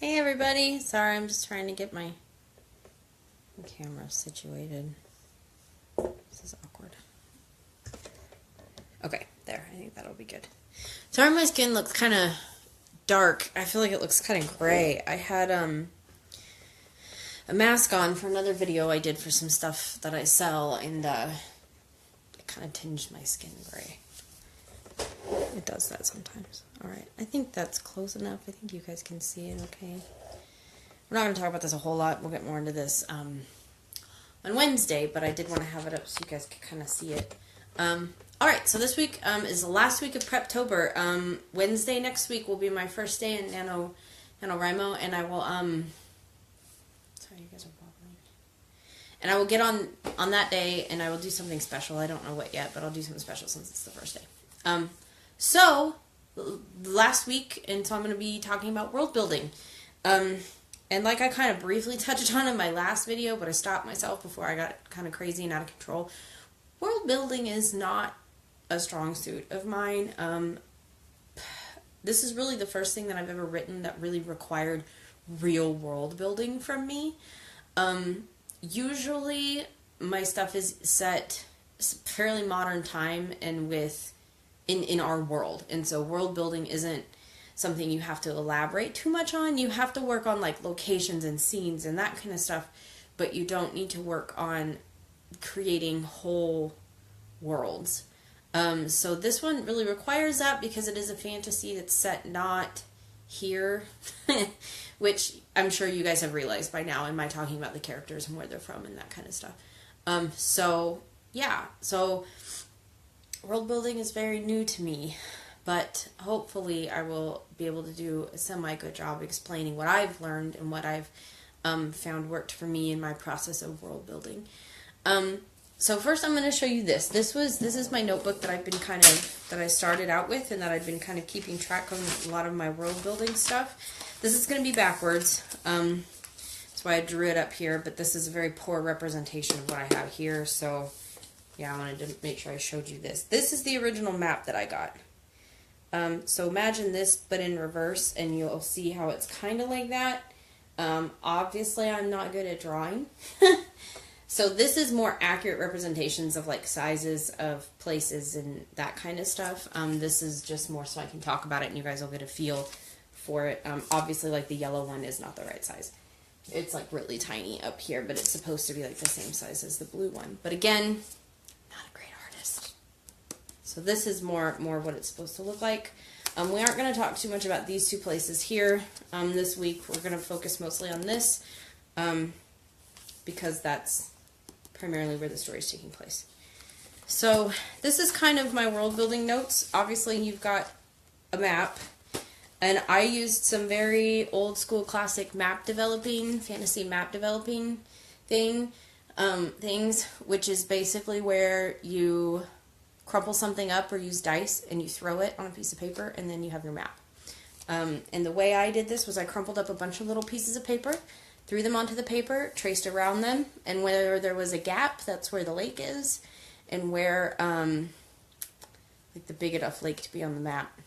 Hey everybody, sorry I'm just trying to get my camera situated. This is awkward. Okay, there, I think that'll be good. Sorry my skin looks kind of dark. I feel like it looks kind of gray. I had a mask on for another video I did for some stuff that I sell, and it kind of tinged my skin gray. It does that sometimes. Alright, I think that's close enough. I think you guys can see it okay. We're not going to talk about this a whole lot. We'll get more into this on Wednesday, but I did want to have it up so you guys could kind of see it. Alright, so this week is the last week of Preptober. Wednesday next week will be my first day in NaNoWriMo, and I will, sorry, you guys are bothering. And I will get on that day, and I will do something special. I don't know what yet, but I'll do something special since it's the first day. So, last week, and so I'm going to be talking about world building. And like I kind of briefly touched on in my last video, but I stopped myself before I got kind of crazy and out of control. World building is not a strong suit of mine. This is really the first thing that I've ever written that really required real world building from me. Usually my stuff is set fairly modern time and in our world, and so world building isn't something you have to elaborate too much on. You have to work on like locations and scenes and that kind of stuff, but you don't need to work on creating whole worlds. So this one really requires that because it is a fantasy that's set not here, which I'm sure you guys have realized by now in my talking about the characters and where they're from and that kind of stuff. So world building is very new to me, but hopefully I will be able to do a semi-good job explaining what I've learned and what I've found worked for me in my process of world building. So first I'm going to show you this. This is my notebook that I've been that I started out with and that I've been kind of keeping track of a lot of my world building stuff. This is going to be backwards. That's why I drew it up here, but this is a very poor representation of what I have here, so yeah, I wanted to make sure I showed you this. This is the original map that I got. So imagine this, but in reverse, and you'll see how it's kind of like that. Obviously, I'm not good at drawing. So this is more accurate representations of like sizes of places and that kind of stuff. This is just more so I can talk about it and you guys will get a feel for it. Obviously, like the yellow one is not the right size. It's like really tiny up here, but it's supposed to be like the same size as the blue one. But again, not a great artist. So this is more what it's supposed to look like. We aren't going to talk too much about these two places here this week. We're going to focus mostly on this because that's primarily where the story is taking place. So this is kind of my world building notes. Obviously you've got a map, and I used some very old school classic fantasy map developing things, which is basically where you crumple something up or use dice and you throw it on a piece of paper and then you have your map. And the way I did this was I crumpled up a bunch of little pieces of paper, threw them onto the paper, traced around them, and where there was a gap, that's where the lake is, and where, like the big enough lake to be on the map.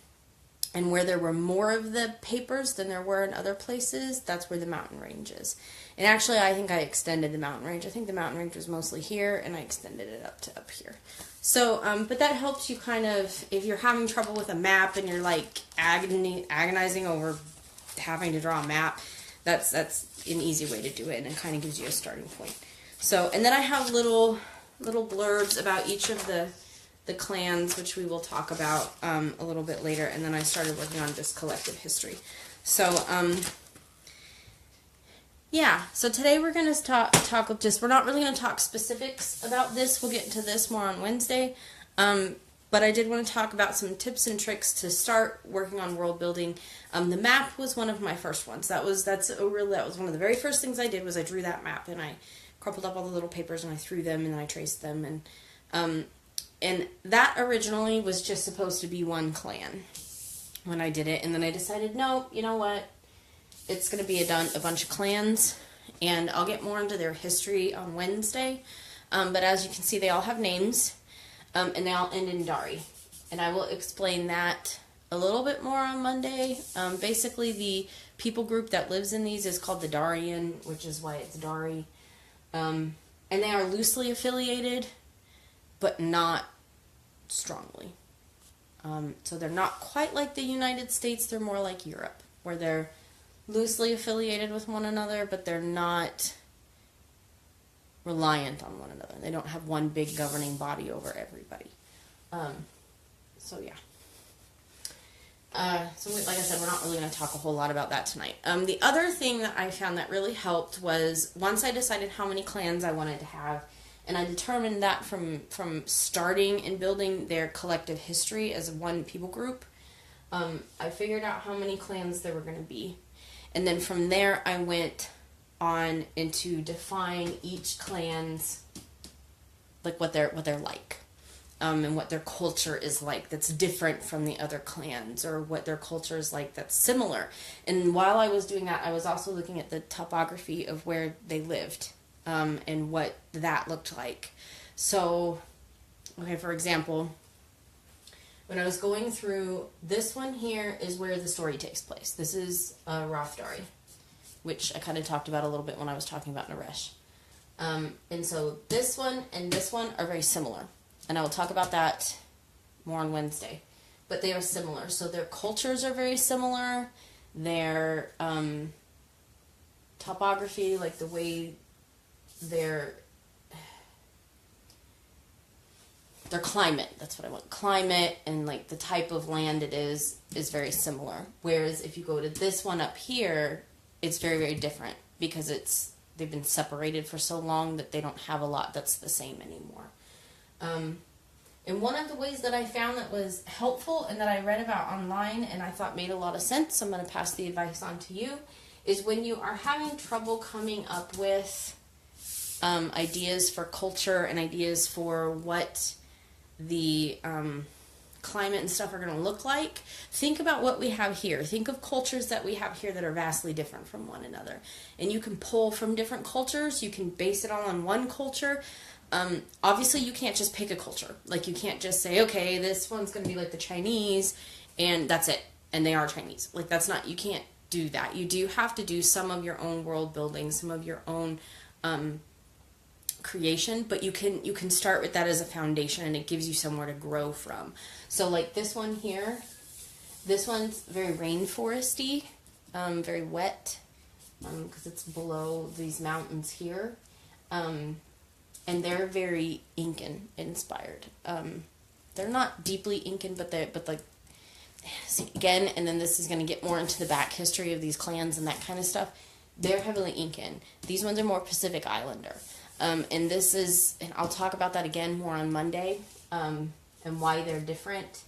And where there were more of the papers than there were in other places, that's where the mountain range is. And actually, I think I extended the mountain range. I think the mountain range was mostly here, and I extended it up to up here. So, but that helps you kind of, if you're having trouble with a map and you're like agonizing over having to draw a map, that's an easy way to do it, and it kind of gives you a starting point. So, and then I have little blurbs about each of the clans, which we will talk about a little bit later, and then I started working on this collective history. So, yeah, so today we're going to talk we're not really going to talk specifics about this. We'll get into this more on Wednesday. But I did want to talk about some tips and tricks to start working on world building. The map was one of my first ones. That was one of the very first things I did was I drew that map, and I crumpled up all the little papers and I threw them and then I traced them, and that originally was just supposed to be one clan when I did it, and then I decided, no, you know what? It's going to be a bunch of clans, and I'll get more into their history on Wednesday. But as you can see, they all have names, and they all end in Dari. And I will explain that a little bit more on Monday. Basically, the people group that lives in these is called the Darien, which is why it's Dari. And they are loosely affiliated, but not strongly. So they're not quite like the United States. They're more like Europe, where they're loosely affiliated with one another, but they're not reliant on one another. They don't have one big governing body over everybody. So yeah. So like I said, we're not really going to talk a whole lot about that tonight. The other thing that I found that really helped was once I decided how many clans I wanted to have, and I determined that from starting and building their collective history as one people group, I figured out how many clans there were going to be. And then from there, I went on into define each clan's, like what they're like. And what their culture is like that's different from the other clans, or what their culture is like that's similar. And while I was doing that, I was also looking at the topography of where they lived, and what that looked like. So, okay, for example, when I was going through, this one here is where the story takes place. This is Rothdari, which I kind of talked about a little bit when I was talking about Naresh. And so this one and this one are very similar. And I will talk about that more on Wednesday. But they are similar. So their cultures are very similar. Their topography, like the way their climate, that's what I want. Climate and like the type of land it is very similar. Whereas if you go to this one up here, it's very, very different. Because they've been separated for so long that they don't have a lot that's the same anymore. And one of the ways that I found that was helpful and that I read about online and I thought made a lot of sense, I'm going to pass the advice on to you, is when you are having trouble coming up with ideas for culture and ideas for what the climate and stuff are going to look like, think about what we have here. Think of cultures that we have here that are vastly different from one another. And you can pull from different cultures. You can base it all on one culture. Obviously, you can't just pick a culture. Like, you can't just say, okay, this one's going to be like the Chinese, and that's it. And they are Chinese. Like, that's not, you can't do that. You do have to do some of your own world building, some of your own creation, but you can start with that as a foundation, and it gives you somewhere to grow from. So, like this one here, this one's very rainforesty, very wet, because it's below these mountains here. And they're very Incan inspired. They're not deeply Incan, but like, see, again, and then this is going to get more into the back history of these clans and that kind of stuff. They're heavily Incan. These ones are more Pacific Islander. And this is, and I'll talk about that again more on Monday, and why they're different,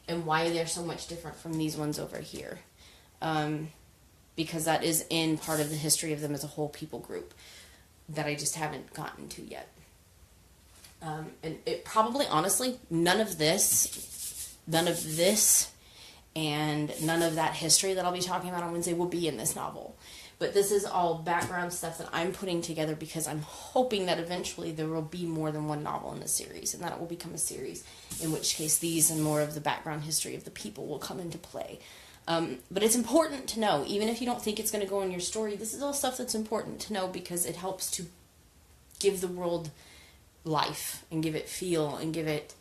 and why they're so much different from these ones over here. Because that is in part of the history of them as a whole people group that I just haven't gotten to yet. And it probably, honestly, none of this, and none of that history that I'll be talking about on Wednesday will be in this novel. But this is all background stuff that I'm putting together because I'm hoping that eventually there will be more than one novel in the series, and that it will become a series, in which case these and more of the background history of the people will come into play. But it's important to know, even if you don't think it's going to go in your story, this is all stuff that's important to know because it helps to give the world life and give it feel and give it,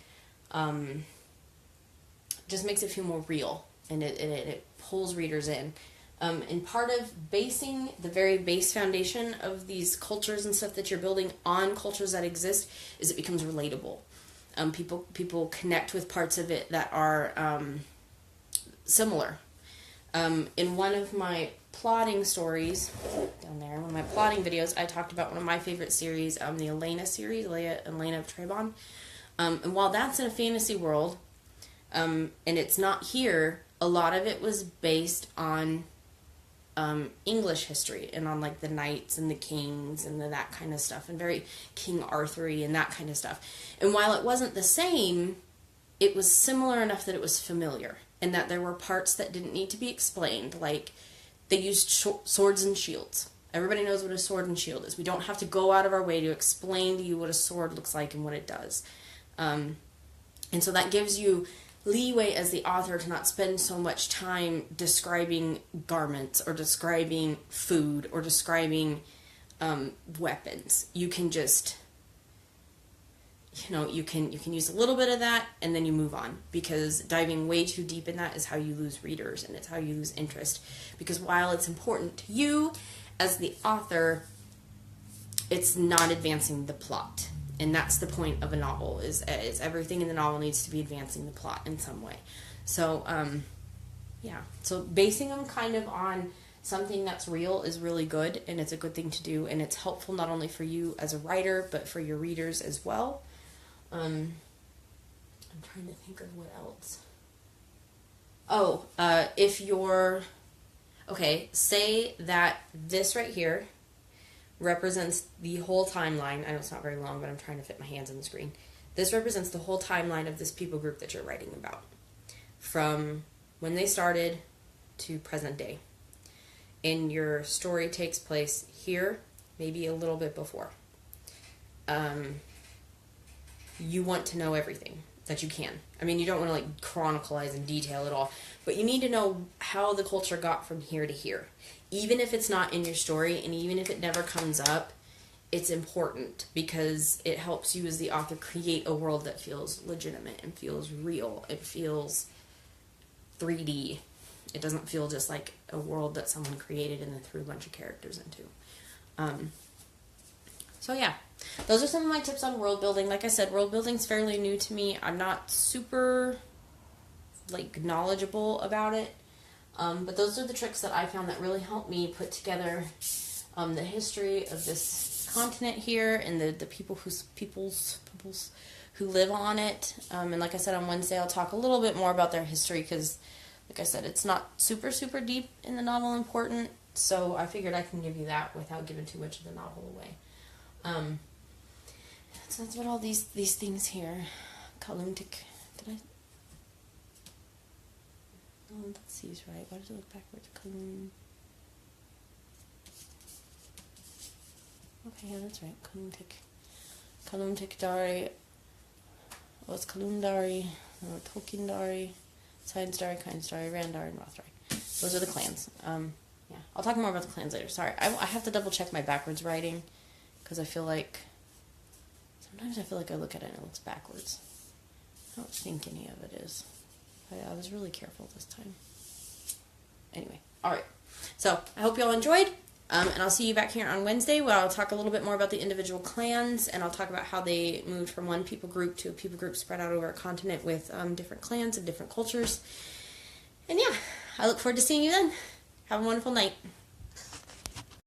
just makes it feel more real, and it pulls readers in. And part of basing the very base foundation of these cultures and stuff that you're building on cultures that exist is it becomes relatable. People connect with parts of it that are similar. In one of my plotting stories, down there, one of my plotting videos, I talked about one of my favorite series, the Elena series, Elena of Trebon. And while that's in a fantasy world, and it's not here, a lot of it was based on English history and on like the knights and the kings and that kind of stuff, and very King Arthur-y and that kind of stuff. And while it wasn't the same, it was similar enough that it was familiar, and that there were parts that didn't need to be explained, like they used swords and shields. Everybody knows what a sword and shield is. We don't have to go out of our way to explain to you what a sword looks like and what it does. And so that gives you leeway as the author to not spend so much time describing garments or describing food or describing weapons. You can just, you can use a little bit of that and then you move on, because diving way too deep in that is how you lose readers and it's how you lose interest. Because while it's important to you as the author, it's not advancing the plot. And that's the point of a novel, is everything in the novel needs to be advancing the plot in some way. So, yeah. So basing them kind of on something that's real is really good, and it's a good thing to do, and it's helpful not only for you as a writer, but for your readers as well. I'm trying to think of what else. Oh, if you're... Okay, say that this right here represents the whole timeline. I know it's not very long, but I'm trying to fit my hands on the screen. This represents the whole timeline of this people group that you're writing about, from when they started to present day. And your story takes place here, maybe a little bit before. You want to know everything that you can. I mean, you don't want to like chronicleize in detail at all, but you need to know how the culture got from here to here. Even if it's not in your story, and even if it never comes up, it's important, because it helps you as the author create a world that feels legitimate and feels real. It feels 3D. It doesn't feel just like a world that someone created and then threw a bunch of characters into. So yeah, those are some of my tips on world building. Like I said, world building is fairly new to me. I'm not super knowledgeable about it. But those are the tricks that I found that really helped me put together the history of this continent here, and the peoples who live on it. And like I said, on Wednesday I'll talk a little bit more about their history, because like I said, it's not super deep in the novel important, so I figured I can give you that without giving too much of the novel away. So that's what all these things here. Kaluntik. Did I... Oh, let's see, is right. Why does it look backwards? Okay, yeah, that's right. Kaluntik Dari. Oh, it's Kalundari, or Tolkien Dari, Science Dari, Kinds Dari, Randari, and Rothari. Those are the clans. Yeah, I'll talk more about the clans later. Sorry, I have to double check my backwards writing, because sometimes I feel like I look at it and it looks backwards. I don't think any of it is. I was really careful this time. Anyway, alright. So, I hope you all enjoyed, and I'll see you back here on Wednesday, where I'll talk a little bit more about the individual clans, and I'll talk about how they moved from one people group to a people group spread out over a continent with different clans and different cultures. And yeah, I look forward to seeing you then. Have a wonderful night.